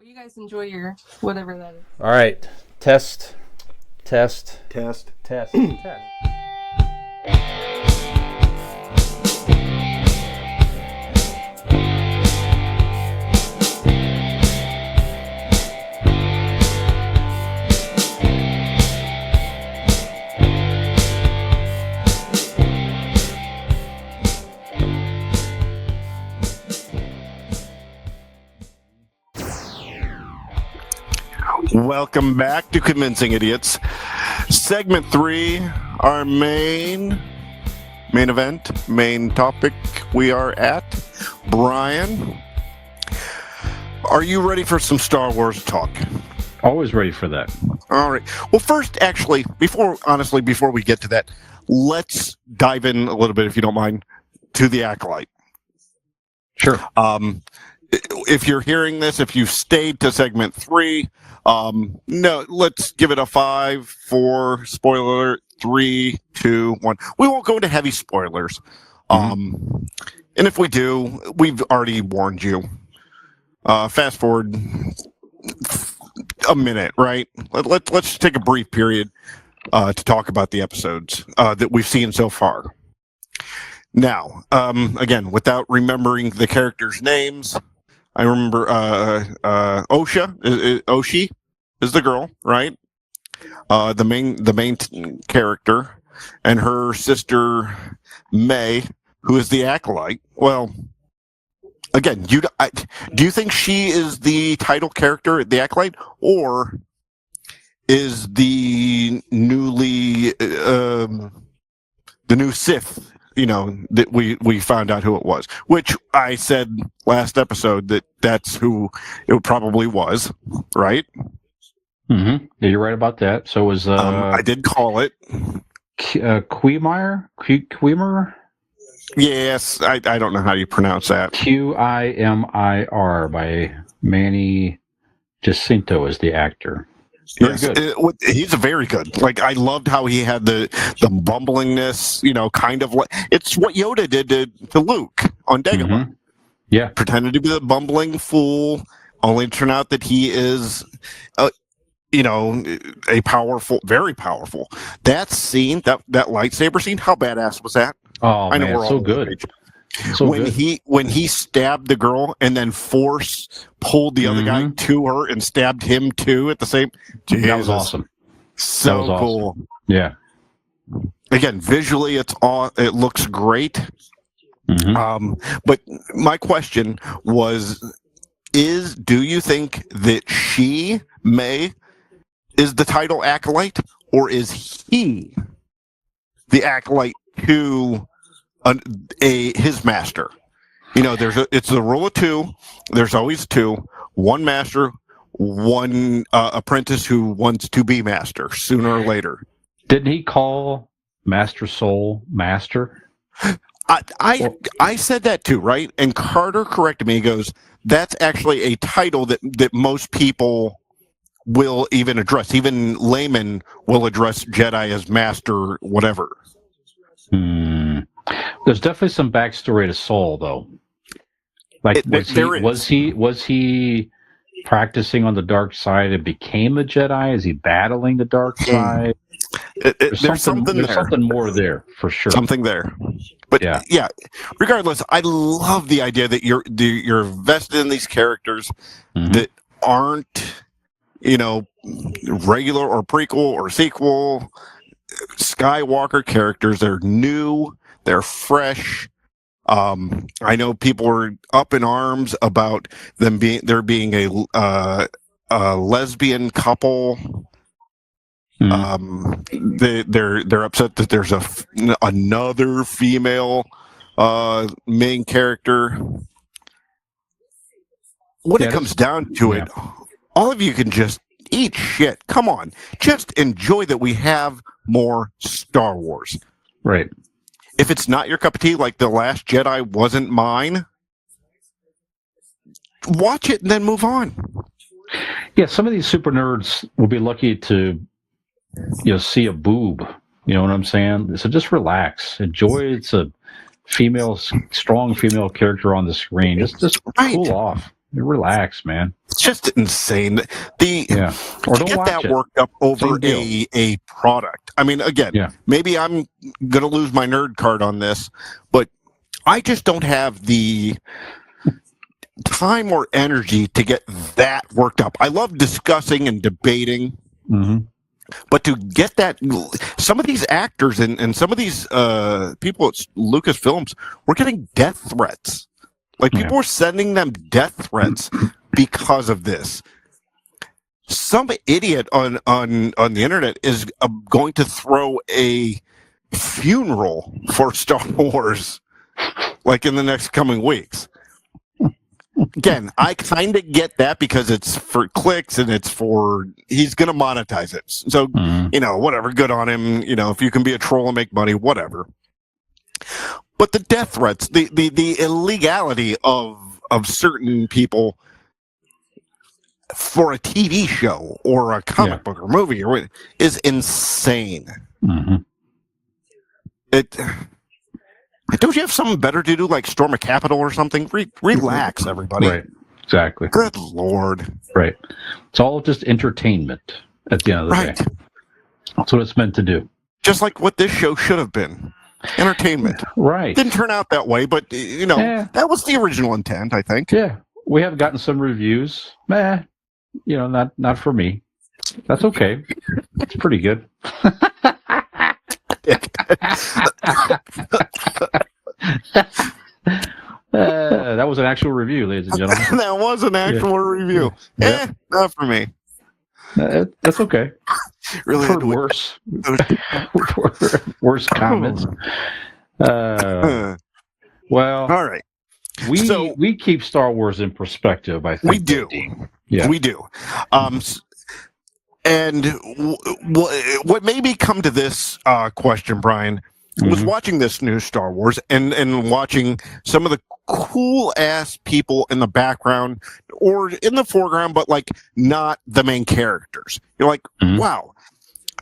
you guys enjoy your whatever that is. All right. Test. Welcome back to Convincing Idiots. Segment 3, our main event, main topic we are at. Brian, are you ready for some Star Wars talk? Always ready for that. All right. Well, first, actually, before we get to that, let's dive in a little bit, if you don't mind, to the Acolyte. Sure. If you're hearing this, if you've stayed to segment 3, no, let's give it a 5, 4, spoiler alert, 3, 2, 1. We won't go into heavy spoilers. And if we do, we've already warned you. Fast forward a minute, right? Let's take a brief period to talk about the episodes that we've seen so far. Now, again, without remembering the characters' names, I remember Oshi is the girl, right? The main character, and her sister May, who is the Acolyte. Well, again, do you think she is the title character, the Acolyte, or is the new Sith? You know, that we found out who it was, which I said last episode that's who it probably was, right? Mm-hmm. Yeah, you're right about that. So it was I did call it Quimir? Yes, I don't know how you pronounce that. Qimir by Manny Jacinto is the actor. Very good. He's very good. Like, I loved how he had the bumblingness, you know, kind of like it's what Yoda did to Luke on Dagobah. Mm-hmm. Yeah, pretended to be the bumbling fool, only to turn out that he is, a powerful, very powerful. That scene, that lightsaber scene, how badass was that? Oh, I know, man, we're so good. So when he stabbed the girl and then pulled the other guy to her and stabbed him too at the same. Jesus. That was awesome. So was cool. Awesome. Yeah. Again, visually, it looks great. Mm-hmm. But my question was: do you think that May is the title Acolyte, or is he the Acolyte to his master? You know, it's the rule of 2. There's always 2. One master, one apprentice who wants to be master sooner or later. Didn't he call Master Soul Master? I said that too, right? And Carter corrected me. He goes, that's actually a title that most people will even address. Even laymen will address Jedi as master, whatever. There's definitely some backstory to Soul, though. Like, was he practicing on the dark side and became a Jedi? Is he battling the dark side? There's something more there for sure. Something there, but yeah. Regardless, I love the idea that you're vested in these characters that aren't, regular or prequel or sequel Skywalker characters. They're new. They're fresh. I know people were up in arms about there being a lesbian couple. They're upset that there's another female main character. When it comes down to it, all of you can just eat shit. Come on, just enjoy that we have more Star Wars. Right. If it's not your cup of tea, like The Last Jedi wasn't mine, watch it and then move on. Yeah, some of these super nerds will be lucky to, see a boob. You know what I'm saying? So just relax, enjoy. It's a strong female character on the screen. Just cool off. Relax, man. It's just insane. Or to get that worked up over a product. I mean, again, maybe I'm going to lose my nerd card on this, but I just don't have the time or energy to get that worked up. I love discussing and debating, but to get that, some of these actors and some of these people at Lucasfilms were getting death threats. Like, people were sending them death threats because of this. Some idiot on the internet is going to throw a funeral for Star Wars, like, in the next coming weeks. Again, I kind of get that because it's for clicks and he's going to monetize it. So, whatever, good on him. If you can be a troll and make money, whatever. But the death threats, the illegality of certain people for a TV show or a comic book or movie is insane. Don't you have something better to do, like storm a Capitol or something? Relax, everybody. Right. Exactly. Good Lord. Right. It's all just entertainment at the end of the day. That's what it's meant to do. Just like what this show should have been. Entertainment. Right. Didn't turn out that way, but, that was the original intent, I think. Yeah. We have gotten some reviews. Not for me. That's okay. It's pretty good. That was an actual review, ladies and gentlemen. That was an actual review. Not for me. That's okay. Really heard worse. Worse comments. Well, all right. We keep Star Wars in perspective, I think. We do. Yeah. We do. And what made me come to this question, Brian, was watching this new Star Wars and watching some of the cool ass people in the background or in the foreground, but like not the main characters. You're like, wow,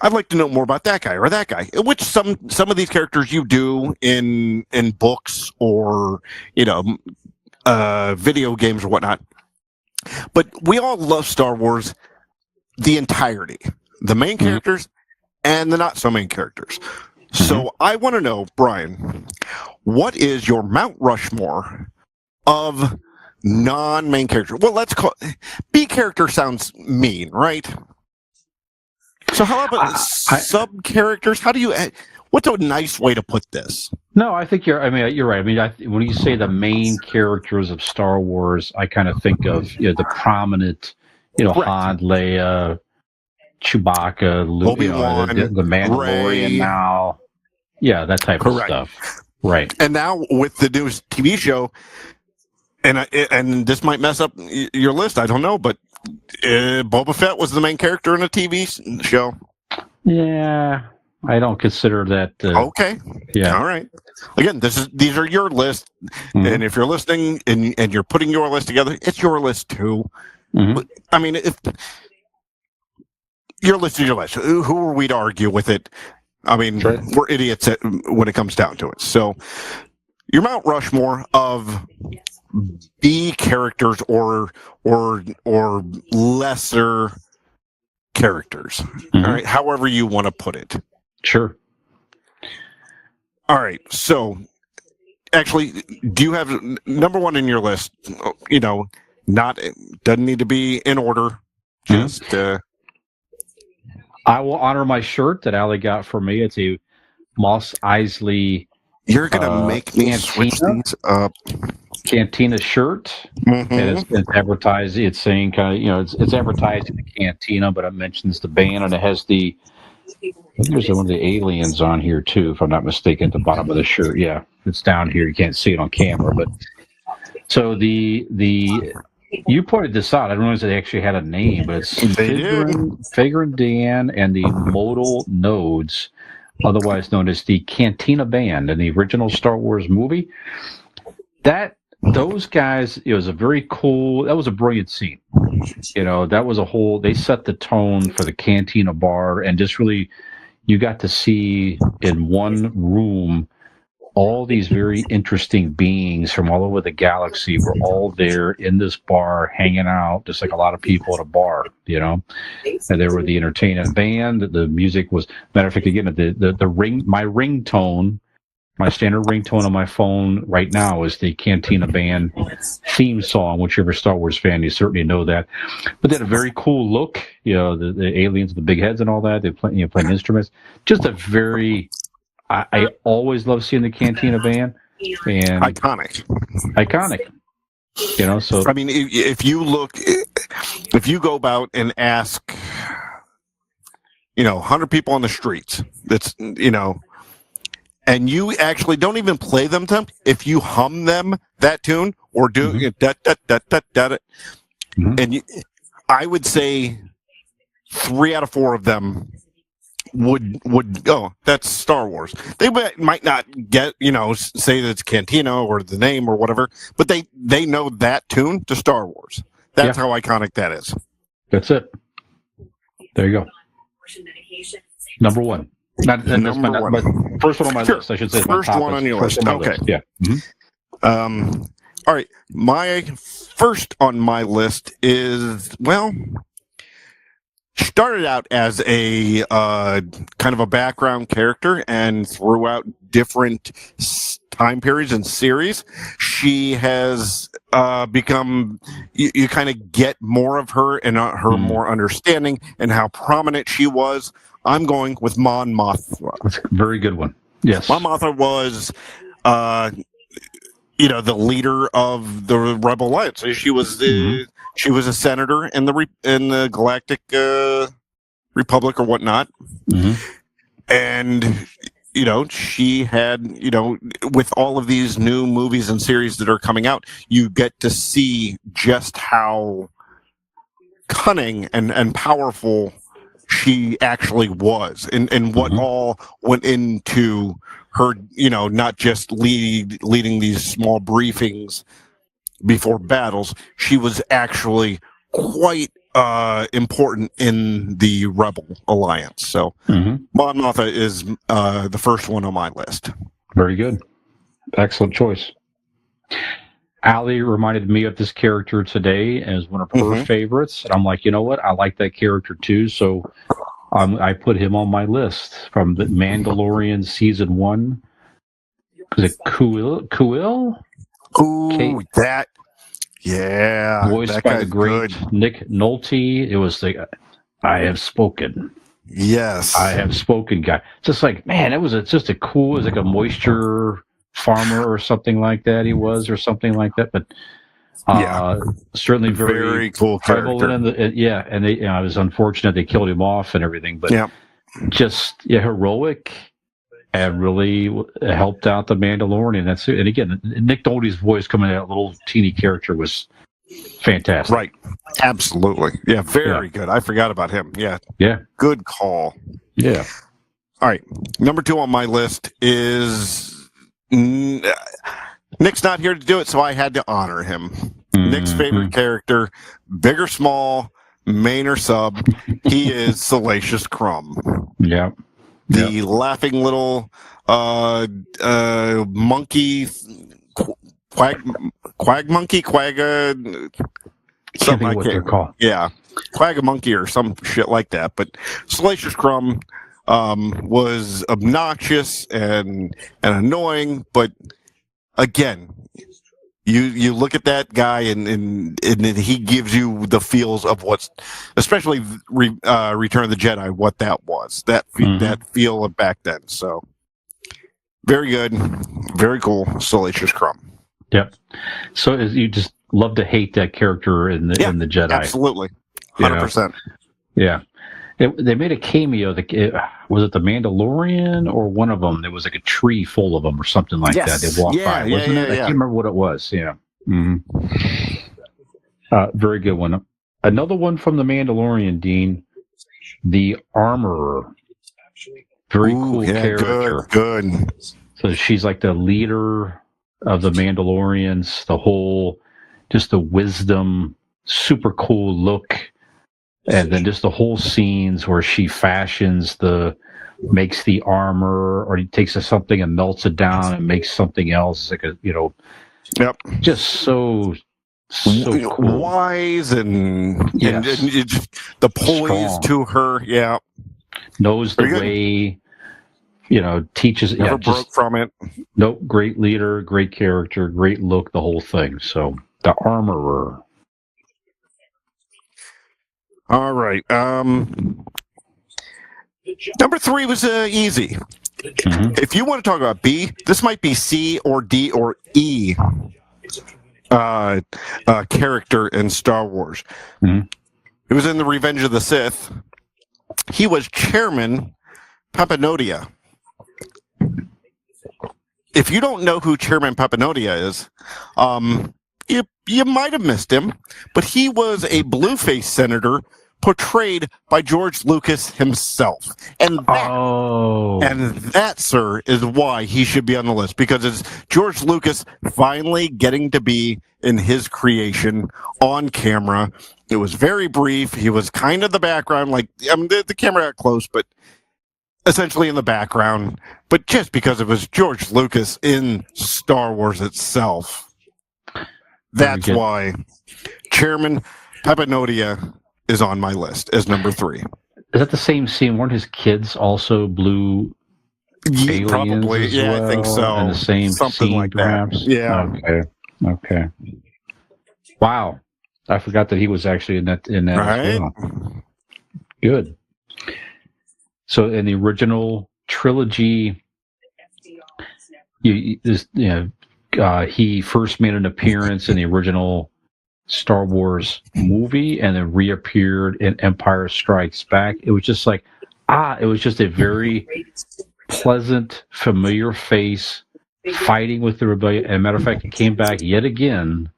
I'd like to know more about that guy or that guy. Which some of these characters you do in books or video games or whatnot. But we all love Star Wars, the entirety, the main characters and the not so main characters. So I want to know, Brian, what is your Mount Rushmore of non-main characters? Well, let's call B character sounds mean, right? So how about sub characters? How do you? What's a nice way to put this? No, I think you're right. I mean, when you say the main characters of Star Wars, I kind of think of the prominent, Han, Leia, Chewbacca, Luke, Obi-Wan, the Mandalorian Rey. Now. Yeah, that type of stuff. Right. And now with the new TV show, and this might mess up your list, I don't know, but Boba Fett was the main character in a TV show. Yeah, I don't consider that. Okay. Yeah. All right. Again, these are your lists, and if you're listening and you're putting your list together, it's your list too. But, I mean, if your list is your list, who are we to argue with it? I mean, we're idiots when it comes down to it. So, your Mount Rushmore of B characters or lesser characters. All right, however you want to put it. Sure. All right. So, actually, do you have number one in your list? Doesn't need to be in order. Just. I will honor my shirt that Allie got for me. It's a Mos Eisley. You're gonna make me switch these up. Cantina shirt, and it's advertised. It's saying it's advertised in the cantina, but it mentions the band, and it has I think there's one of the aliens on here too, if I'm not mistaken, at the bottom of the shirt. Yeah, it's down here. You can't see it on camera, but so the you pointed this out. I don't know if they actually had a name, but it's Figrin Dan and the Modal Nodes, otherwise known as the Cantina Band in the original Star Wars movie. Those guys, it was a very cool. That was a brilliant scene. That was they set the tone for the Cantina bar, and just really, you got to see in one room all these very interesting beings from all over the galaxy were all there in this bar hanging out, just like a lot of people at a bar, and there were the entertainment band. The music was, matter of fact, again, the ring, my ringtone, my standard ringtone on my phone right now is the Cantina Band theme song, which you're a Star Wars fan, you certainly know that. But they had a very cool look, the aliens with the big heads and all that. They playing instruments. Just a very, I always love seeing the Cantina Band. And iconic. So I mean, if you go about and ask, 100 people on the streets, that's, and you actually don't even play them to them, if you hum them that tune or do and I would say 3 out of 4 of them would go, that's Star Wars. They might not get, say that it's Cantina or the name or whatever, but they know that tune to Star Wars. That's how iconic that is. That's it. There you go. Number one. Number one. But first one on my list, I should say. First one on your list. Okay. List. Yeah. Mm-hmm. All right. My first on my list is, started out as a kind of a background character, and throughout different time periods and series, she has become, you kind of get more of her and her more understanding and how prominent she was. I'm going with Mon Mothma. That's a very good one. Yes. Mon Mothma was, the leader of the Rebel Alliance. She was she was a senator in the Galactic Republic or whatnot. Mm-hmm. And, she had, with all of these new movies and series that are coming out, you get to see just how cunning and powerful she actually was, and what all went into her, not just leading these small briefings before battles. She was actually quite important in the Rebel Alliance. So Mon Mothma is the first one on my list. Very good. Excellent choice. Allie reminded me of this character today as one of her favorites. And I'm like, you know what? I like that character too. So I put him on my list from the Mandalorian Season 1. Was it Kuil? Ooh, that. Yeah. Voiced by the great Nick Nolte. It was the I Have Spoken. Yes. I Have Spoken guy. Just like, man, it was just a cool, it was like a moisture farmer or something like that he was, or something like that. But certainly very cool character. And it was unfortunate they killed him off and everything, but just heroic and really helped out the Mandalorian. That's it. And again, Nick Nolte's voice coming out, little teeny character, was fantastic. Right. Absolutely. Yeah, very good. I forgot about him. Yeah. Yeah. Good call. Yeah. All right. Number 2 on my list is Nick's not here to do it, so I had to honor him. Nick's favorite character, big or small, main or sub, he is Salacious Crumb. Yeah. The laughing little monkey, quag monkey, something what they're called. Yeah, quag a monkey or some shit like that. But Salacious Crumb was obnoxious and annoying, but again, you look at that guy and he gives you the feels of what's, especially Return of the Jedi, what that was, that feel of back then. So very good, very cool, Salacious Crumb. Yep. So you just love to hate that character in the Jedi. Absolutely, 100%. Yeah. They made a cameo. Was it the Mandalorian or one of them? There was like a tree full of them or something like that. They walked by, wasn't it? I can't remember what it was. Yeah. Very good one. Another one from the Mandalorian, Dean, the Armorer. Very cool character. Good. So she's like the leader of the Mandalorians. Just the wisdom, super cool look. And then just the whole scenes where she fashions the makes the armor, or he takes something and melts it down and makes something else. Like Yep. just so cool. Wise and Yes. and the poise Strong. to her. Yeah. Knows the way. Teaches. Never broke from it. Nope. Great leader, great character, great look, the whole thing. So the Armorer. All right. Number 3 was easy. Mm-hmm. If you want to talk about B, this might be C or D or E character in Star Wars. Mm-hmm. It was in the Revenge of the Sith. He was Chairman Papanodia. If you don't know who Chairman Papanodia is, you might have missed him, but he was a blue-faced senator portrayed by George Lucas himself. And that, sir, is why he should be on the list, because it's George Lucas finally getting to be in his creation on camera. It was very brief. He was kind of the background, the camera got close, but essentially in the background. But just because it was George Lucas in Star Wars itself, that's why Chairman Papanodia is on my list as number 3. Is that the same scene? Weren't his kids also blue aliens? Probably, yeah, well? I think so. And the same something scene, like perhaps? that. Yeah. Okay. Wow, I forgot that he was actually in that right? as well. Good. So in the original trilogy, he first made an appearance in the original Star Wars movie and then reappeared in Empire Strikes Back. It was just it was just a very pleasant, familiar face fighting with the rebellion. And matter of fact, he came back yet again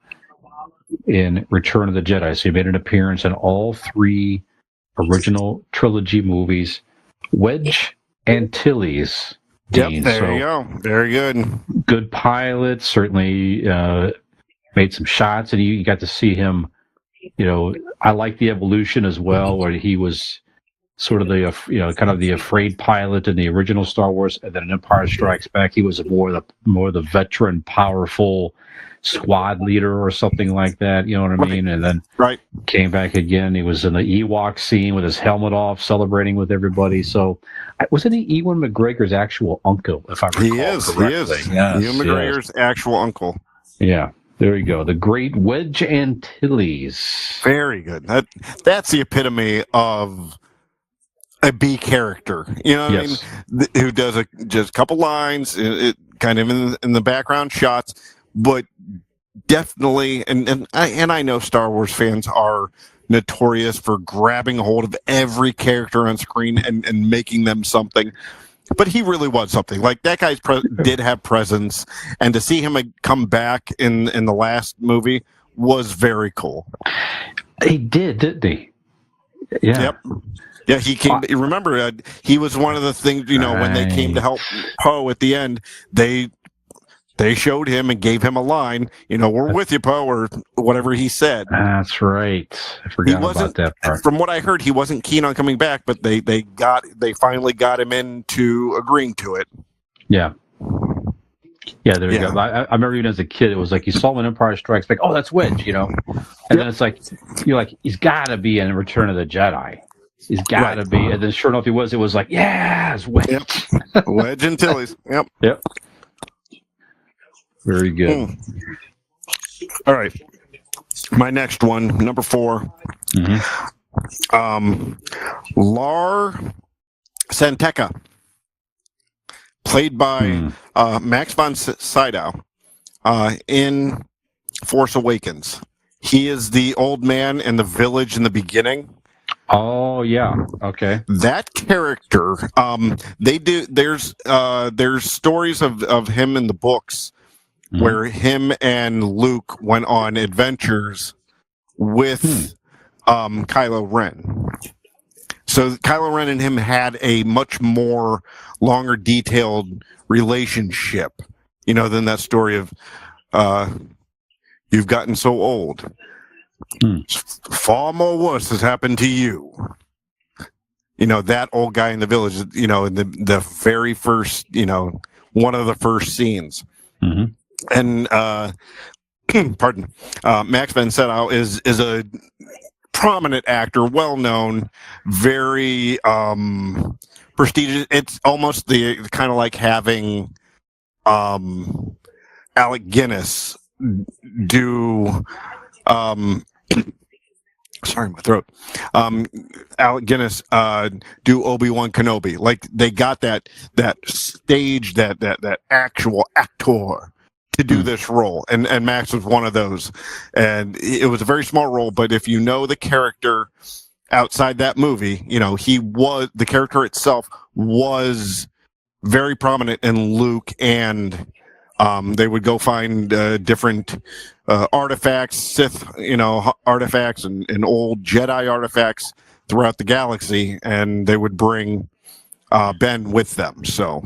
in Return of the Jedi. So he made an appearance in all 3 original trilogy movies. Wedge Antilles. Yep, there you go. Very good. Good pilot, certainly made some shots, and you got to see him. I like the evolution as well, where he was sort of kind of the afraid pilot in the original Star Wars, and then in Empire Strikes Back, he was more the veteran, powerful squad leader or something like that. You know what I mean? And then came back again. He was in the Ewok scene with his helmet off, celebrating with everybody. So, wasn't he Ewan McGregor's actual uncle? If I recall correctly, he is. Yes, Ewan McGregor's actual uncle. Yeah. There you go. The great Wedge Antilles. Very good. That's the epitome of a B character. You know what I mean? Who does just a couple lines, it kind of in the background shots, but definitely, and I know Star Wars fans are notorious for grabbing a hold of every character on screen and making them something. But he really was something. Like, that guy did have presence, and to see him come back in the last movie was very cool. He did, didn't he? Yeah. Yep. Yeah, he came. Remember, he was one of the things. When they came to help Poe at the end, they showed him and gave him a line. We're with you, Poe, or whatever he said. That's right. I forgot about that part. From what I heard, he wasn't keen on coming back, but they finally got him into agreeing to it. Yeah. Yeah, there you go. I remember even as a kid, it was like you saw him in Empire Strikes Back. Oh, that's Wedge, And then it's like you're like, he's got to be in Return of the Jedi. He's got to be. And then sure enough, he was. It was like, yeah, it's Wedge. Yep. Wedge Antilles. Yep. Very good. All right. My next one, number 4. Lar Santeca, played by Max von Sydow in Force Awakens. He is the old man in the village in the beginning. Oh yeah, okay. That character, there's stories of him in the books where him and Luke went on adventures with Kylo Ren. So Kylo Ren and him had a much more longer, detailed relationship, than that story of you've gotten so old. Far more worse has happened to you. that old guy in the village, in the very first, one of the first scenes. Mm-hmm. And pardon, Max von Sydow is a prominent actor, well known, very prestigious. It's almost the kind of like having Alec Guinness do sorry, my throat. Alec Guinness do Obi-Wan Kenobi. Like they got that stage, that actual actor to do this role, and Max was one of those. And it was a very small role, but if you know the character outside that movie, the character itself was very prominent in Luke, and they would go find different artifacts, Sith, artifacts, and old Jedi artifacts throughout the galaxy, and they would bring Ben with them. So,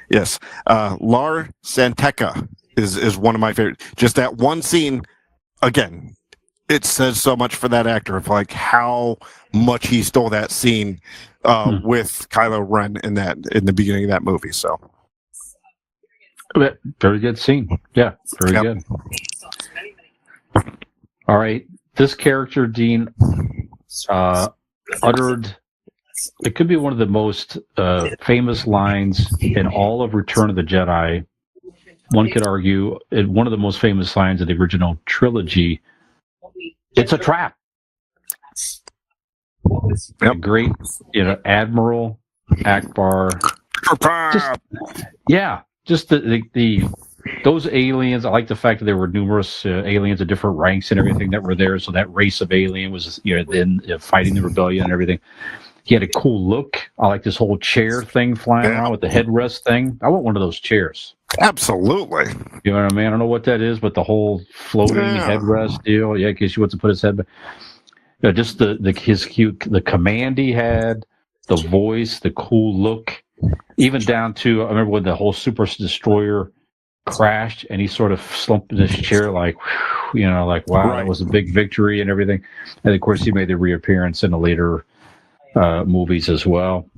yes, Lar Santeca is one of my favorite. Just that one scene, again, it says so much for that actor of like how much he stole that scene with Kylo Ren in the beginning of that movie. So. Very good scene. Yeah, very good. All right. This character, Dean, uttered, it could be one of the most famous lines in all of Return of the Jedi. One could argue one of the most famous lines of the original trilogy. It's a trap. A great, Admiral Akbar. Just those aliens. I like the fact that there were numerous aliens of different ranks and everything that were there. So that race of alien was, then fighting the rebellion and everything. He had a cool look. I like this whole chair thing flying around with the headrest thing. I want one of those chairs. Absolutely. You know what I mean? I don't know what that is, but the whole floating headrest deal. Yeah, in case he wants to put his head back. Just the command he had, the voice, the cool look. Even down to, I remember when the whole Super Destroyer crashed and he sort of slumped in his chair like, wow, right. That was a big victory and everything. And of course, he made the reappearance in the later movies as well.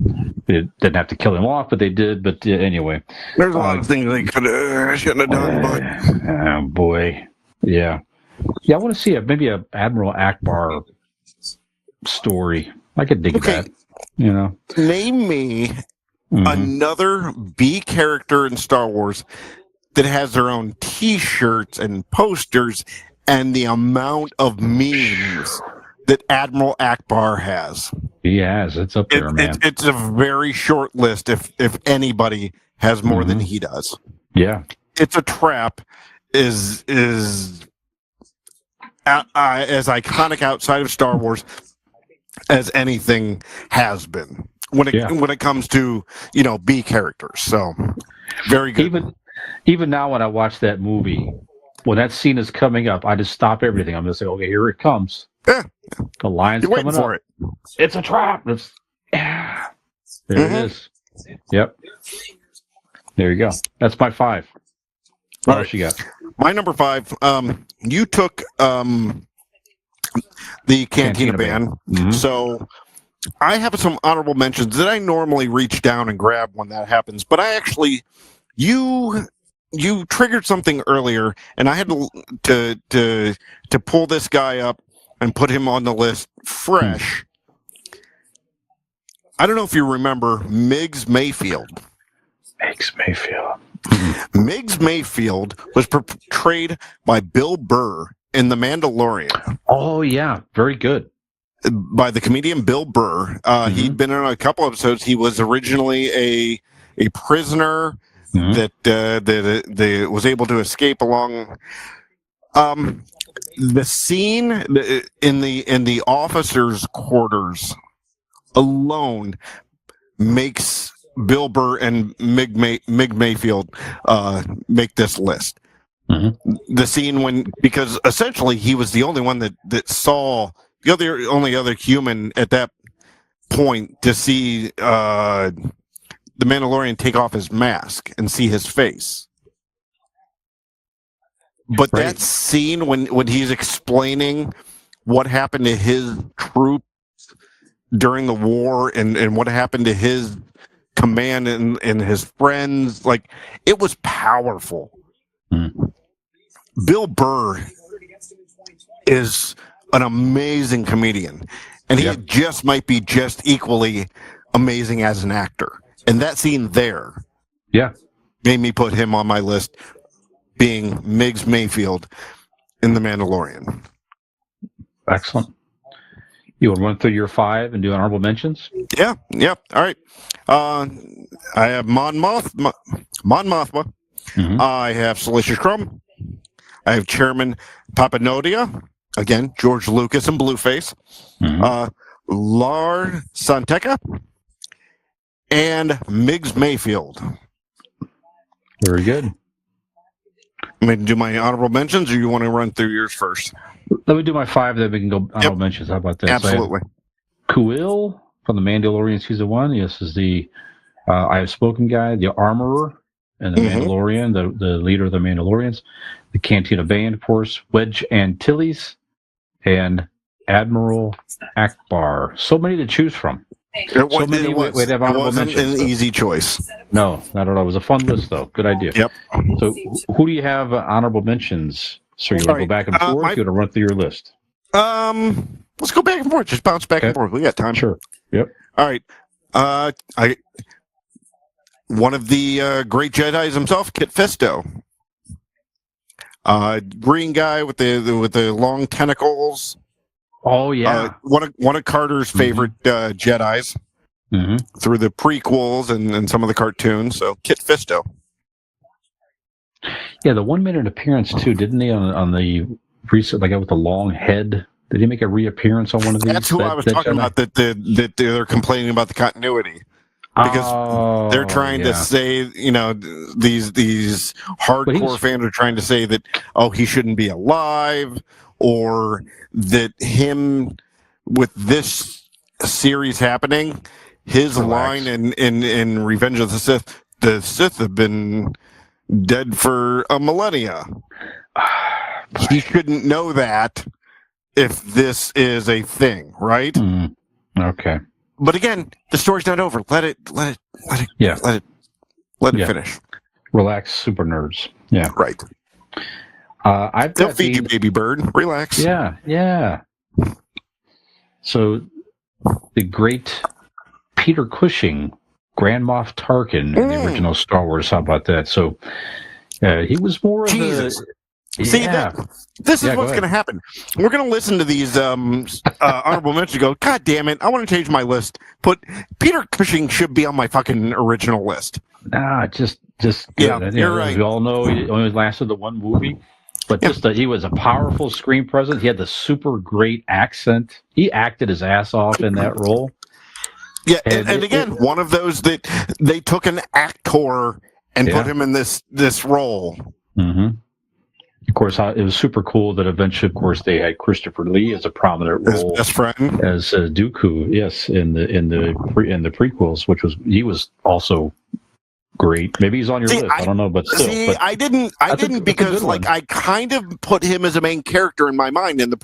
They didn't have to kill him off, but they did. But anyway. There's a lot of things they shouldn't have done, but... Oh, boy. Yeah. Yeah, I want to see maybe a Admiral Akbar story. I could dig that. Name me another B character in Star Wars that has their own T-shirts and posters and the amount of memes that Admiral Akbar has. He has. It's up there, man. It's a very short list if anybody has more than he does. Yeah. It's a Trap is as iconic outside of Star Wars as anything has been when it comes to B characters. So very good. Even now when I watch that movie, when that scene is coming up, I just stop everything. I'm just like, okay, here it comes. Yeah. The lion's You're coming waiting for up. it. It's a trap. There it is. Yep. There you go. That's my 5. What else you got? My number 5. You took the Cantina Band. Mm-hmm. So I have some honorable mentions that I normally reach down and grab when that happens, but I actually you triggered something earlier, and I had to pull this guy up and put him on the list fresh. I don't know if you remember Miggs Mayfield. Miggs Mayfield was portrayed by Bill Burr in The Mandalorian. Oh, yeah. Very good. By the comedian Bill Burr. He'd been in a couple episodes. He was originally a prisoner that was able to escape along. The scene in the officers' quarters alone makes Bill Burr and Mig Mayfield make this list. The scene because essentially he was the only one that saw, the only other human at that point to see the Mandalorian take off his mask and see his face. But that scene when he's explaining what happened to his troop during the war and what happened to his command and his friends. Like, it was powerful. Bill Burr is an amazing comedian, and he just might be just equally amazing as an actor. And that scene there made me put him on my list, being Miggs Mayfield in The Mandalorian. Excellent. You want to run through your 5 and do honorable mentions? Yeah. All right. I have Mon Mothma. I have Salacious Crumb. I have Chairman Papanodia. Again, George Lucas and Blueface. Lar Santeca. And Miggs Mayfield. Very good. I'm going to do my honorable mentions, or you want to run through yours first? Let me do my 5, then we can go honorable mentions. How about that? Absolutely. So Kuiil from The Mandalorian Season 1. This is the I Have Spoken guy, the Armorer, and the Mandalorian, the leader of the Mandalorians. The Cantina Band, of course. Wedge Antilles, and Admiral Akbar. So many to choose from. It wasn't an easy choice. No, not at all. It was a fun list, though. Good idea. Yep. So, who do you have honorable mentions? So you want to go back and forth? You want to run through your list? Let's go back and forth. Just bounce back and forth. We got time. Sure. Yep. All right. One of the great Jedis himself, Kit Fisto. Green guy with the long tentacles. Oh yeah. One of Carter's favorite Jedis through the prequels and some of the cartoons. So Kit Fisto. Yeah, the 1-minute appearance too, didn't he? On the recent, like with the long head. Did he make a reappearance on one of these? That's who I was talking about. That they're complaining about the continuity. Because they're trying to say, these hardcore fans are trying to say that, he shouldn't be alive, or that him, with this series happening, his line in Revenge of the Sith have been dead for a millennia. He shouldn't know that if this is a thing, right? Okay. But again, the story's not over. Let it finish. Relax, super nerds. Yeah. Right. They'll feed you, baby bird. Relax. Yeah. So, the great Peter Cushing, Grand Moff Tarkin in the original Star Wars. How about that? So, he was more of a... See, this is what's going to happen. We're going to listen to these honorable mentions and go, God damn it, I want to change my list. Put Peter Cushing should be on my fucking original list. Just you're right. We all know he only lasted the one movie, but he was a powerful screen presence. He had the super great accent. He acted his ass off in that role. Yeah, and again, one of those that they took an actor and put him in this role. Of course, it was super cool that eventually, of course, they had Christopher Lee as a prominent role, his best friend, as Dooku. Yes, in the prequels, he was also great. Maybe he's on your list. I don't know, but still. See, I didn't because I kind of put him as a main character in my mind in the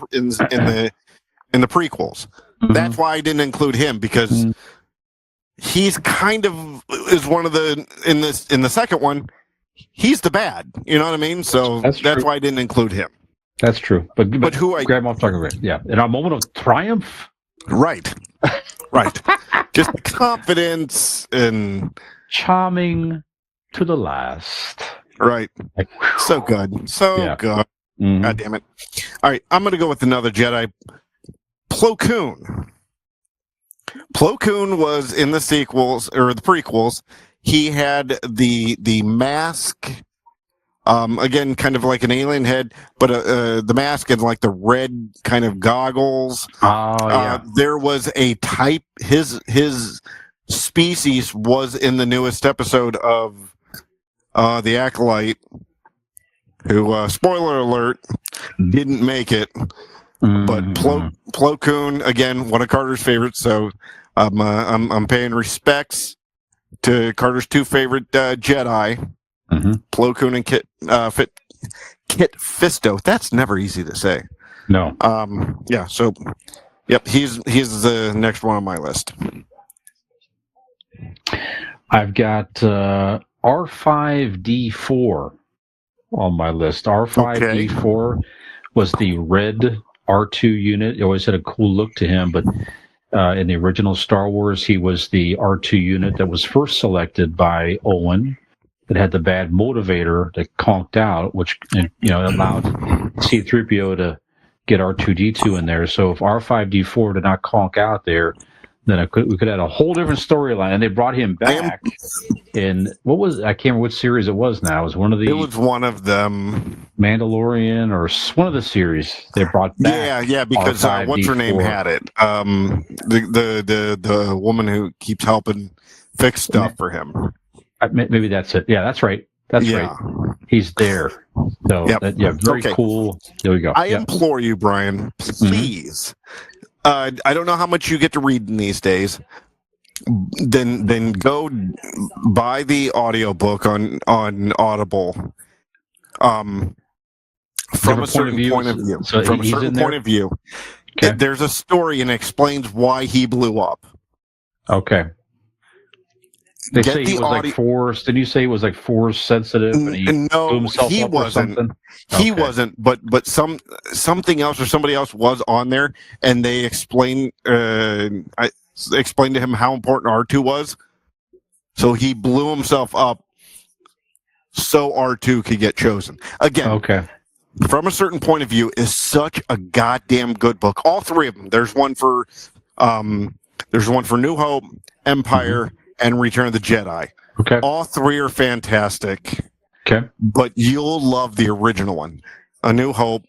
prequels. That's why I didn't include him, because he's kind of is one of the in the second one. He's the bad, you know what I mean? So that's why I didn't include him. That's true. But who I grab off talking about? Yeah, in our moment of triumph, right, just confidence and charming to the last. Right, so good, good. God damn it! All right, I'm going to go with another Jedi, Plo Koon. Plo Koon was in the sequels or the prequels. He had the mask, again, kind of like an alien head, but the mask and like the red kind of goggles. There was a type. His species was in the newest episode of The Acolyte, who, spoiler alert, didn't make it. But Plo Koon, again, one of Carter's favorites. So I'm paying respects to Carter's two favorite Jedi, Plo Koon and Kit Fisto. That's never easy to say. No. So Yep, he's the next one on my list. I've got R5D4 on my list. R5D4 was the red R2 unit. It always had a cool look to him, but in the original Star Wars, he was the R2 unit that was first selected by Owen. It had the bad motivator that conked out, which allowed C-3PO to get R2D2 in there. So if R5D4 did not conk out there, then we could have a whole different storyline. And they brought him back in I can't remember which series it was now. It was one of them. Mandalorian or one of the series they brought back. Yeah, because what's her name had it? The woman who keeps helping fix stuff for him. Maybe that's it. Yeah, that's right. That's right. He's there. So very cool. There we go. I implore you, Brian, please. I don't know how much you get to read in these days. Then go buy the audiobook on Audible. From a certain point of view. So from a certain point of view. Okay. There's a story and it explains why he blew up. Okay. They say he was like force. Did you say he was like force sensitive? And he blew himself he up wasn't. Or something? He wasn't. But something else or somebody else was on there, and they explained. I explained to him how important R2 was, so he blew himself up, so R2 could get chosen again. Okay. From a certain point of view, is such a goddamn good book. All three of them. There's one for New Hope, Empire. Mm-hmm. And Return of the Jedi. Okay. All three are fantastic. Okay. But you'll love the original one. A New Hope,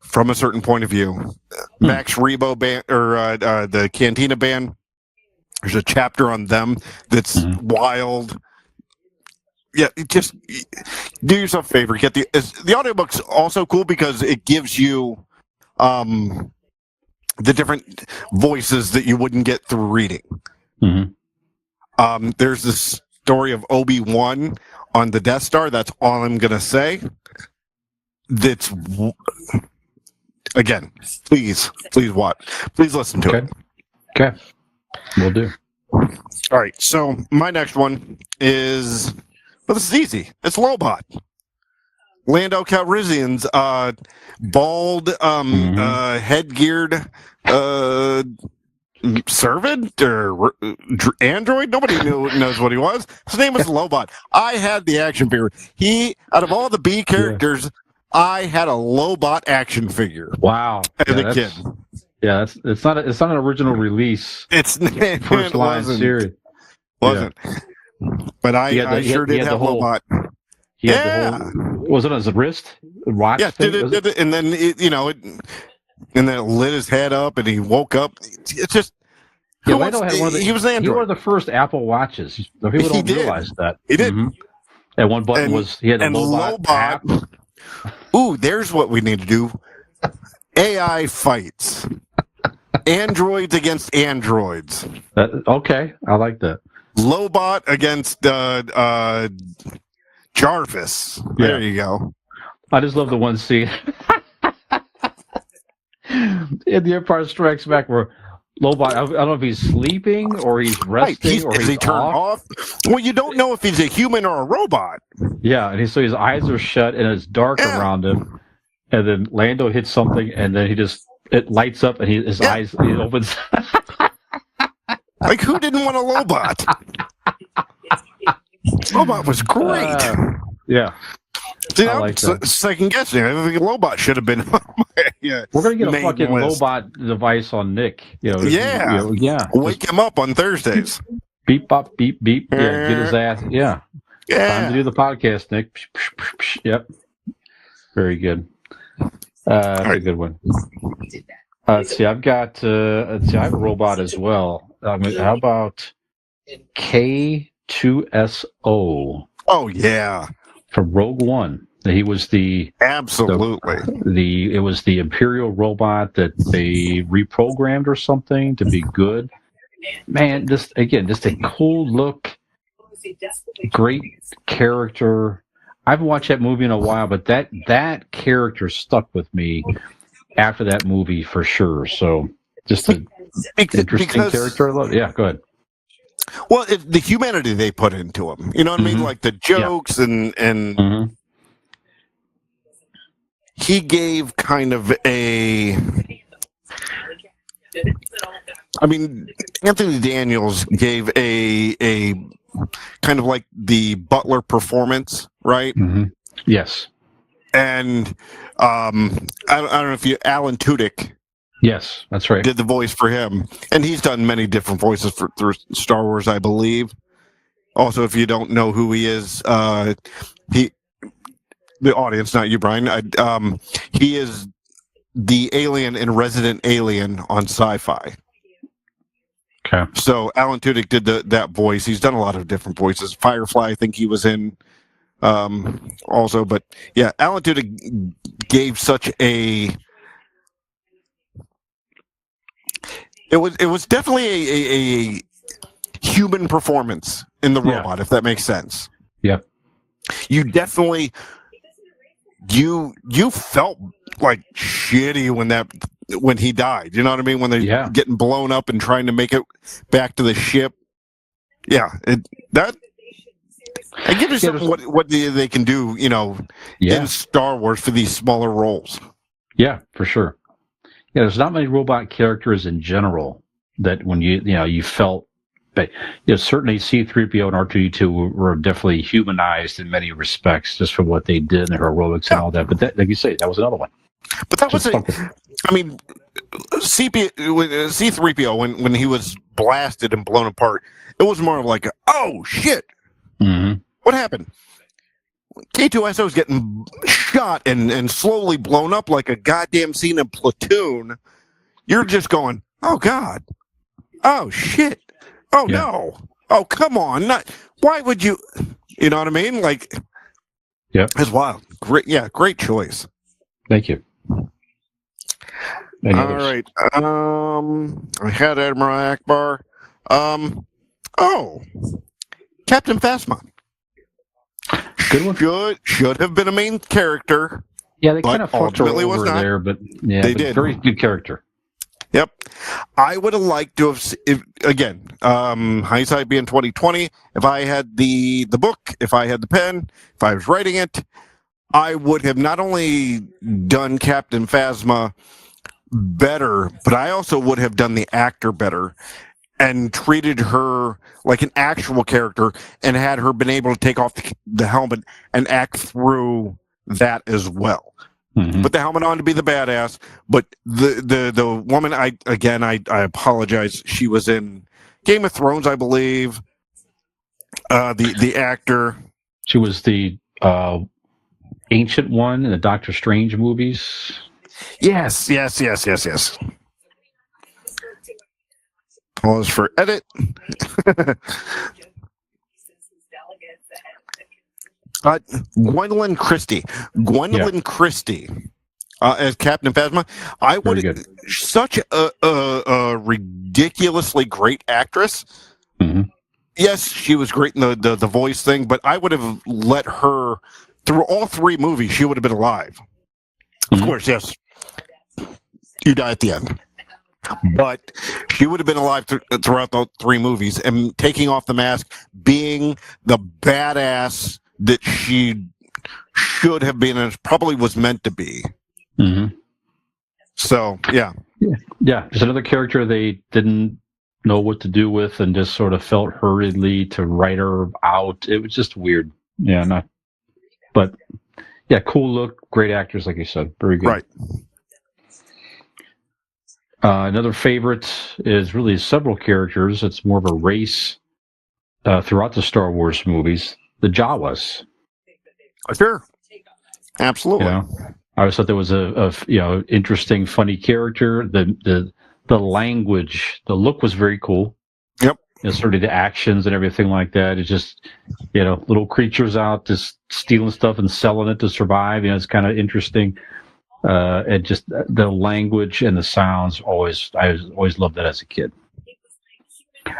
from a certain point of view. Max Rebo band, or the Cantina band. There's a chapter on them that's wild. Yeah, just do yourself a favor. Get the audiobook's also cool because it gives you the different voices that you wouldn't get through reading. Mm-hmm. There's this story of Obi-Wan on the Death Star. That's all I'm going to say. That's, again, please watch. Please listen to it. Okay. Will do. All right. So my next one is, this is easy. It's Lobot. Lando Calrissian's bald, headgeared, servant or android, nobody knows what he was. His name was Lobot. I had the action figure. Out of all the B characters, I had a Lobot action figure. Wow! As a kid. Yeah, it's not an original release. It's first line series. Wasn't. But I sure did have Lobot. Was it on his wrist? Watch. Yeah, did it, and then and then it lit his head up, and he woke up. It's just he was an android. He wore the first Apple Watches. People don't realize that. He did. Mm-hmm. And one button he had a Lobot app. Ooh, there's what we need to do. AI fights. Androids against androids. Okay, I like that. Lobot against Jarvis. There you go. I just love the one scene. In The Empire Strikes Back, where Lobot, I don't know if he's sleeping or he's resting or he's turned off. Well, you don't know if he's a human or a robot. Yeah, and so his eyes are shut and it's dark around him. And then Lando hits something, and then it lights up, and his eyes it opens. Like, who didn't want a Lobot? Lobot was great. Yeah. See, I'm second guessing. I think Lobot should have been. We're gonna get a fucking Lobot device on Nick. Wake him up on Thursdays. Beep bop beep beep. Yeah, get his ass. Yeah. Time to do the podcast, Nick. Yep. Very good. That's a good one. Let's see. I've got. I have a robot as well. How about K2SO? Oh yeah. From Rogue One. He was it was the Imperial robot that they reprogrammed or something to be good. Man, just a cool look, great character. I haven't watched that movie in a while, but that character stuck with me after that movie for sure. So just an interesting character. I love it. Yeah, go ahead. Well, the humanity they put into him, you know what I mean? Like the jokes and he gave kind of a. I mean, Anthony Daniels gave a kind of like the Butler performance, right? Mm-hmm. Yes. And I don't know if Alan Tudyk. Yes, that's right. Did the voice for him, and he's done many different voices through Star Wars, I believe. Also, if you don't know who he is, the audience, not you, Brian. He is the alien in Resident Alien on Sci-Fi. Okay. So Alan Tudyk did that voice. He's done a lot of different voices. Firefly, I think he was in also. But yeah, Alan Tudyk gave such a. It was definitely a human performance in the robot, if that makes sense. Yep. You definitely you felt like shitty when he died. You know what I mean? When they're getting blown up and trying to make it back to the ship. Yeah, I give you something what they can do, in Star Wars for these smaller roles. Yeah, for sure. Yeah, there's not many robot characters in general that when you felt, but certainly C-3PO and R2-D2 were definitely humanized in many respects just for what they did and their heroics and all that. But that, like you say, that was another one. But that was C-3PO when he was blasted and blown apart, it was more of like, oh shit, what happened? K2SO is getting shot and slowly blown up like a goddamn scene in Platoon. You're just going, oh god, oh shit, oh no, oh come on, why would you? You know what I mean? Like, it's wild. Great choice. Thank you. All right, I had Admiral Akbar. Captain Phasma. Good one. Should have been a main character. Yeah, they kind of fucked her over there, but they did. Very good character. Yep. I would have liked to have, again, hindsight being 2020, if I had the book, if I had the pen, if I was writing it, I would have not only done Captain Phasma better, but I also would have done the actor better and treated her like an actual character and had her been able to take off the helmet and act through that as well. Put the helmet on to be the badass, but the woman, I apologize, she was in Game of Thrones, I believe. The actor. She was the ancient one in the Doctor Strange movies. Yes. Pause for edit. Gwendolyn Christie. Christie as Captain Phasma. I would such a ridiculously great actress. Yes, she was great in the voice thing, but I would have let her through all three movies. She would have been alive. Of course, yes. You die at the end. But she would have been alive throughout the three movies and taking off the mask, being the badass that she should have been and probably was meant to be. So, yeah. Just another character they didn't know what to do with and just sort of felt hurriedly to write her out. It was just weird. But cool look, great actors, like you said. Very good. Right. Another favorite is really several characters. It's more of a race throughout the Star Wars movies. The Jawas. Sure. Absolutely. I always thought there was a interesting, funny character. The language, the look was very cool. Yep. Sort of the actions and everything like that. It's just, little creatures out just stealing stuff and selling it to survive. It's kind of interesting. And just the language and the sounds. I always loved that as a kid.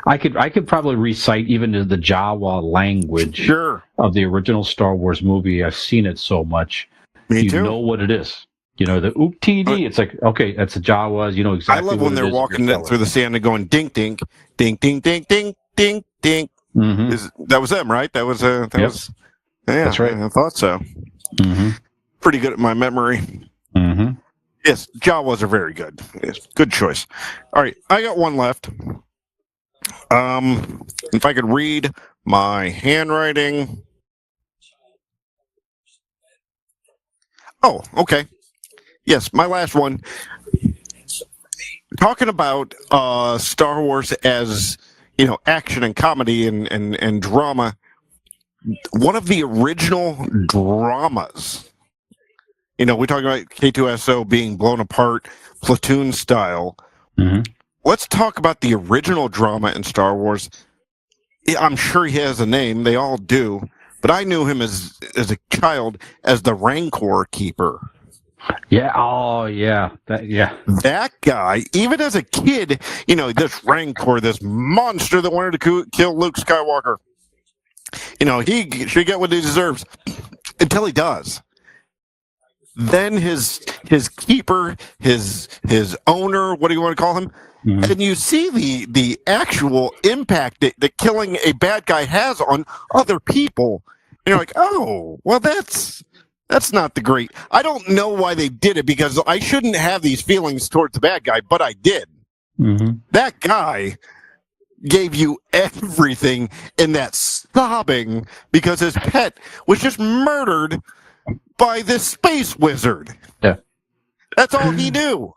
I could probably recite even the Jawa language of the original Star Wars movie. I've seen it so much. Me too. You know what it is. You know, the oop TD. It's like, okay, that's a Jawas. You know exactly. I love when they're walking through the sand and going ding ding ding ding ding ding ding ding. That was them, right? That was was. Yeah, that's right. I thought so. Pretty good at my memory. Yes, Jawas are very good. Yes, good choice. All right, I got one left. If I could read my handwriting. Oh, okay. Yes, my last one. Talking about Star Wars as, you know, action and comedy and drama. One of the original dramas. You know, we talk about K2SO being blown apart, platoon style. Let's talk about the original drama in Star Wars. I'm sure he has a name. They all do. But I knew him as a child as the Rancor Keeper. Yeah. Oh, yeah. That guy, even as a kid, you know, this Rancor, this monster that wanted to kill Luke Skywalker. You know, he should get what he deserves until he does. Then his keeper, his owner, what do you want to call him? And you see the actual impact that killing a bad guy has on other people. And you're like, oh, well, that's not the great. I don't know why they did it, because I shouldn't have these feelings towards the bad guy, but I did. That guy gave you everything in that sobbing because his pet was just murdered by this space wizard. Yeah. That's all he knew.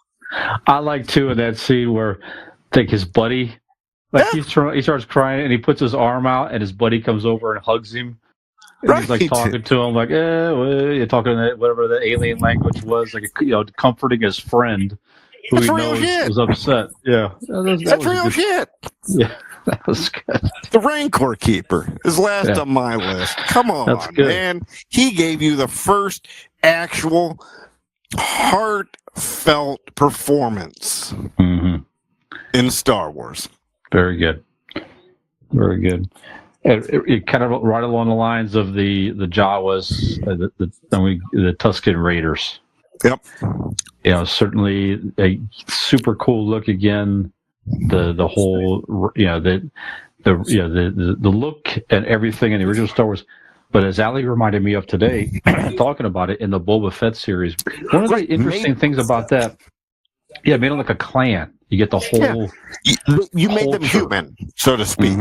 I like, too, in that scene where, I think his buddy, he starts crying and he puts his arm out and his buddy comes over and hugs him. And he's like talking to him, like, well, you're talking that whatever the alien language was, like, you know, comforting his friend who he knows was upset. Yeah, that's real shit. Yeah, that was good. The Rancor Keeper is last on my list. Come on, that's good. Man. He gave you the first actual heartfelt performance in Star Wars. Very good. Very good. It kind of right along the lines of the Jawas, the Tusken Raiders. Yep. You know, certainly a super cool look again. The whole, you know, the look and everything in the original Star Wars. But as Ali reminded me of today, talking about it in the Boba Fett series, one of the interesting things about that, it made it like a clan. You get the whole. Yeah. You made them human, so to speak.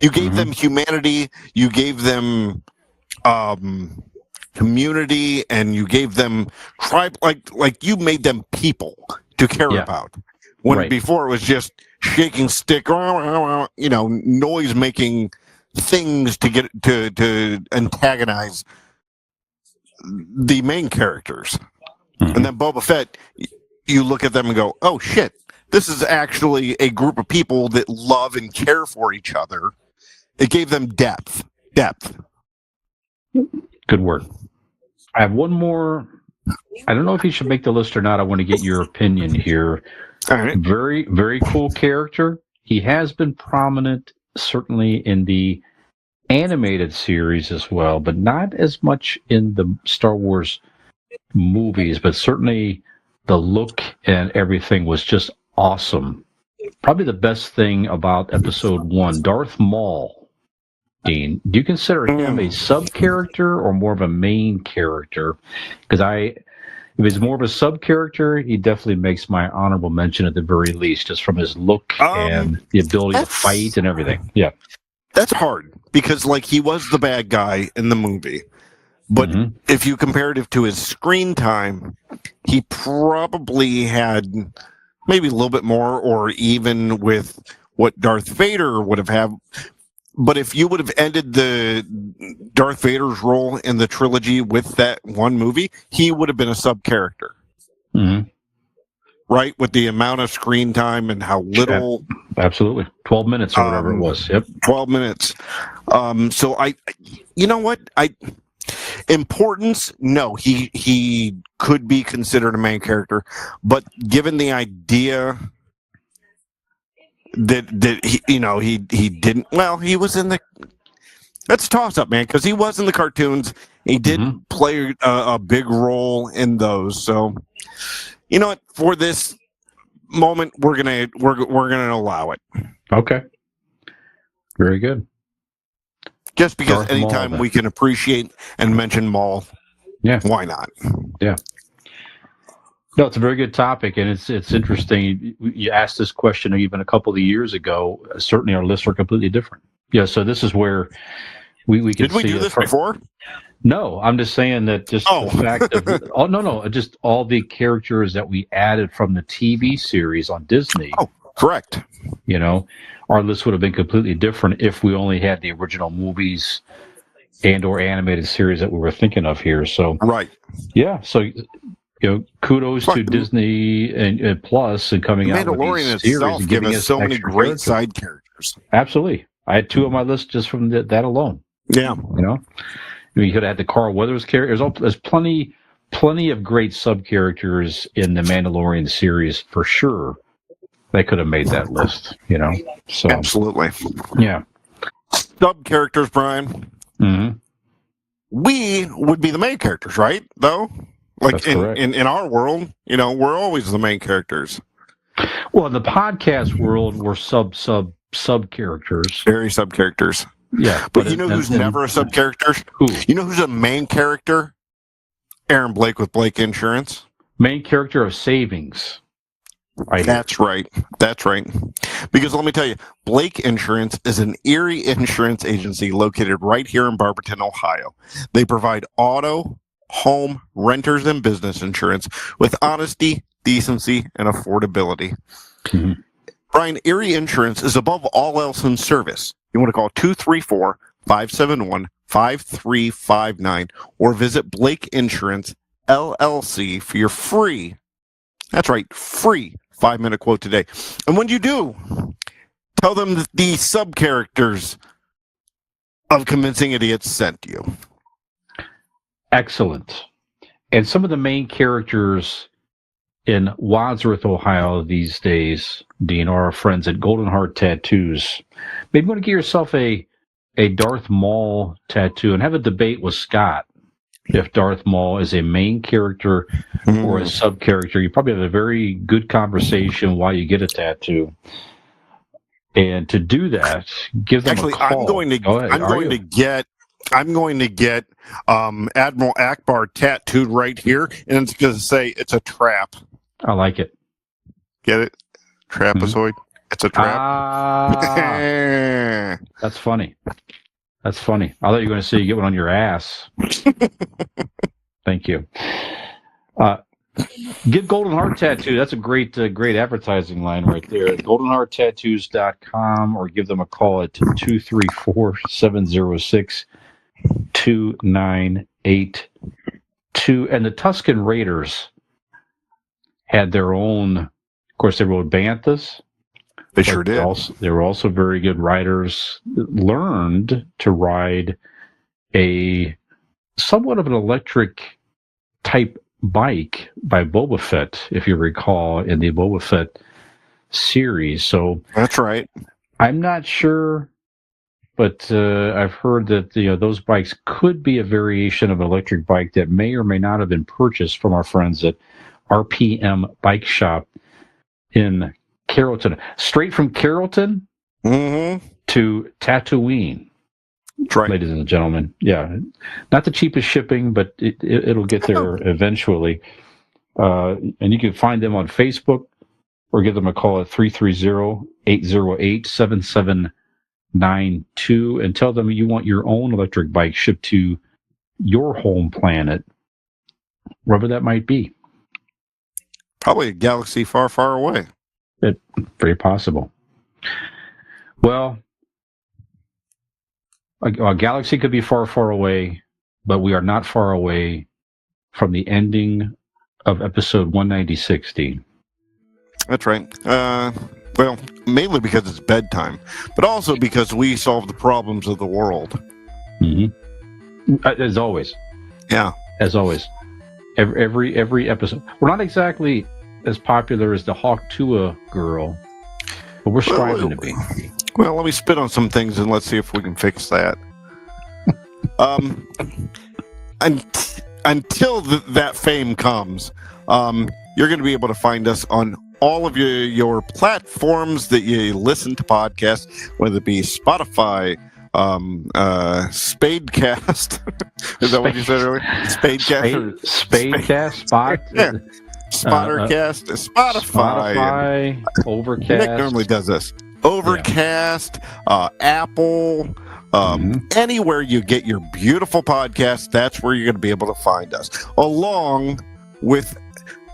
You gave them humanity, you gave them community, and you gave them tribe, like you made them people to care about. When before it was just shaking stick, you know, noise making things to get to antagonize the main characters. And then Boba Fett, you look at them and go, oh shit, this is actually a group of people that love and care for each other. It gave them depth. Good word. I have one more. I don't know if he should make the list or not. I want to get your opinion here. All right. Very, very cool character. He has been prominent, certainly in the animated series as well, but not as much in the Star Wars movies. But certainly the look and everything was just awesome. Probably the best thing about Episode 1, Darth Maul. Dean, do you consider him a sub-character or more of a main character? Because if he's more of a sub-character, he definitely makes my honorable mention at the very least, just from his look and the ability to fight and everything. Yeah. That's hard, because, like, he was the bad guy in the movie. But if you compare it to his screen time, he probably had maybe a little bit more, or even with what Darth Vader would have had. But if you would have ended the Darth Vader's role in the trilogy with that one movie, he would have been a sub-character. Right? With the amount of screen time and how little... Absolutely. 12 minutes or whatever it was. Yep. 12 minutes. So you know what? Importance, no, he could be considered a main character. But given the idea... That he, you know, he didn't. Well, he was in the. That's a toss up, man, because he was in the cartoons He did play a big role in those. So, you know what? For this moment, we're gonna allow it. Okay. Very good. Just because Darth anytime Maul, we can appreciate and mention Maul, why not? Yeah. No, it's a very good topic, and it's interesting. You asked this question even a couple of years ago. Certainly, our lists are completely different. Yeah, so this is where we can see. Did we do this before? No, I'm just saying that just the fact of just all the characters that we added from the TV series on Disney. Oh, correct. You know, our list would have been completely different if we only had the original movies and/or animated series that we were thinking of here. So, right, yeah. So, kudos to Disney and Plus and coming out with these series and giving us so many great side characters. Absolutely, I had 2 on my list just from that alone. Yeah, You could have had the Carl Weathers character. There's plenty of great sub characters in the Mandalorian series for sure. They could have made that list, So absolutely, yeah. Sub characters, Brian. Mm-hmm. We would be the main characters, right? Though, like in our world, we're always the main characters. Well, in the podcast world, we're sub characters. Very sub characters. Yeah, but who's never a sub character? Who? You know who's a main character? Aaron Blake with Blake Insurance. Main character of savings. That's right. Because let me tell you, Blake Insurance is an Erie insurance agency located right here in Barberton, Ohio. They provide auto, home, renters, and business insurance with honesty, decency, and affordability. Mm-hmm. Brian, Erie Insurance is above all else in service. You want to call 234-571-5359 or visit Blake Insurance LLC for your free, that's right, free 5-minute quote today. And when you do, tell them that the sub-characters of Convincing Idiots sent you. Excellent. And some of the main characters in Wadsworth, Ohio these days, Dean, are our friends at Golden Heart Tattoos. Maybe you want to get yourself a Darth Maul tattoo and have a debate with Scott if Darth Maul is a main character or a sub-character. You probably have a very good conversation while you get a tattoo. And to do that, give them a call. I'm going to get Admiral Akbar tattooed right here, and it's going to say it's a trap. I like it. Get it? Trapezoid. It's a trap. That's funny. I thought you were going to say you get one on your ass. Thank you. Get Golden Heart Tattoo. That's a great advertising line right there. GoldenHeartTattoos.com, or give them a call at 234-706-2982. And the Tusken Raiders had their own. Of course, they rode Banthas. They sure did. They were also very good riders. Learned to ride a somewhat of an electric type bike by Boba Fett, if you recall, in the Boba Fett series. So that's right. I'm not sure, but I've heard that those bikes could be a variation of an electric bike that may or may not have been purchased from our friends at RPM Bike Shop in Carrollton. Straight from Carrollton to Tatooine. That's right. Ladies and gentlemen. Yeah. Not the cheapest shipping, but it'll get there eventually. And you can find them on Facebook or give them a call at 330-808-7792 and tell them you want your own electric bike shipped to your home planet, wherever that might be. Probably a galaxy far, far away. Very possible. Well, a galaxy could be far, far away, but we are not far away from the ending of episode 196, Dean. That's right. Well, mainly because it's bedtime, but also because we solve the problems of the world. Mm-hmm. As always. Yeah. As always. Every episode. We're not exactly as popular as the Hawk Tua girl, but we're striving to be. Well, let me spit on some things and let's see if we can fix that. until that fame comes, you're going to be able to find us on all of your platforms that you listen to podcasts, whether it be Spotify, Spadecast. Is that what you said earlier? Spadecast? Spadecast, Spot. Yeah. Spottercast, Spotify, Overcast. Nick normally does this. Overcast, Apple, anywhere you get your beautiful podcast, that's where you're going to be able to find us, along with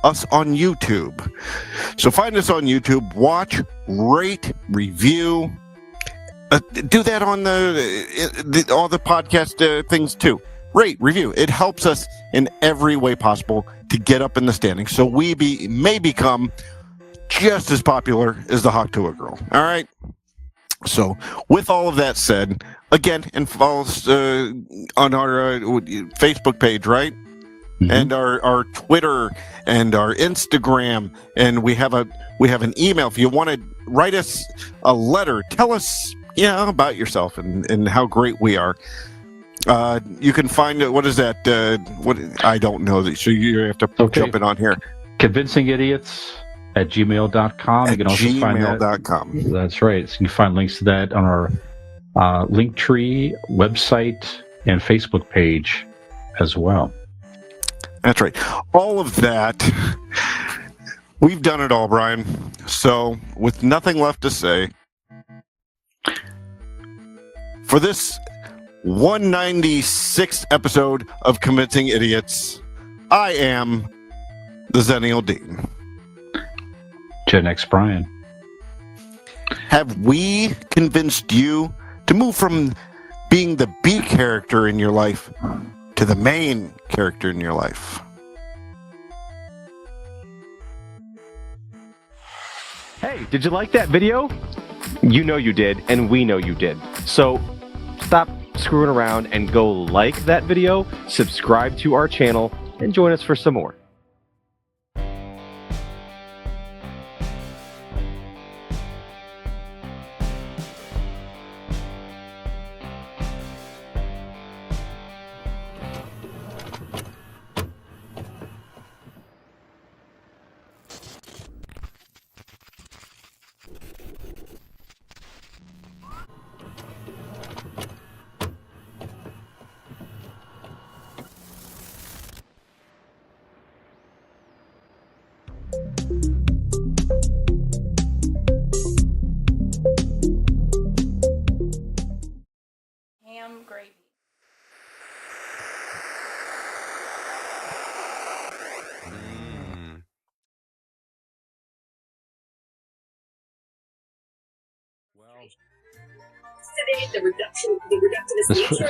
us on YouTube. So find us on YouTube, watch, rate, review. Do that on all the podcast things too. Rate, review. It helps us in every way possible to get up in the standings, so we may become just as popular as the Hawk Tuah girl. All right. So, with all of that said, again, and follow us on our Facebook page, right? Mm-hmm. And our Twitter and our Instagram, and we have an email. If you want to write us a letter, tell us about yourself and how great we are. You can find what is that? What I don't know. So you have to jump in on here. ConvincingIdiots@gmail.com. You can also find gmail.com. That's right. So you can find links to that on our Linktree website and Facebook page as well. That's right. All of that. We've done it all, Brian. So, with nothing left to say, for this 196th episode of Convincing Idiots, I am the Zennial Dean. Gen X Brian. Have we convinced you to move from being the B character in your life to the main character in your life? Hey, did you like that video? You know you did, and we know you did. So stop screwing around and go like that video, subscribe to our channel, and join us for some more. Ham gravy.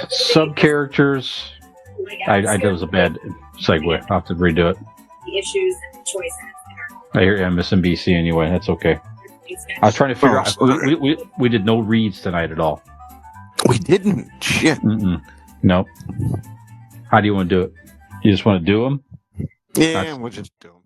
Sub characters. That was a bad segue. I'll have to redo it. The issues and choices. I hear MSNBC anyway. That's okay. I was trying to figure out. We did no reads tonight at all. We didn't. Shit. Nope. How do you want to do it? You just want to do them? Yeah, we'll just do them.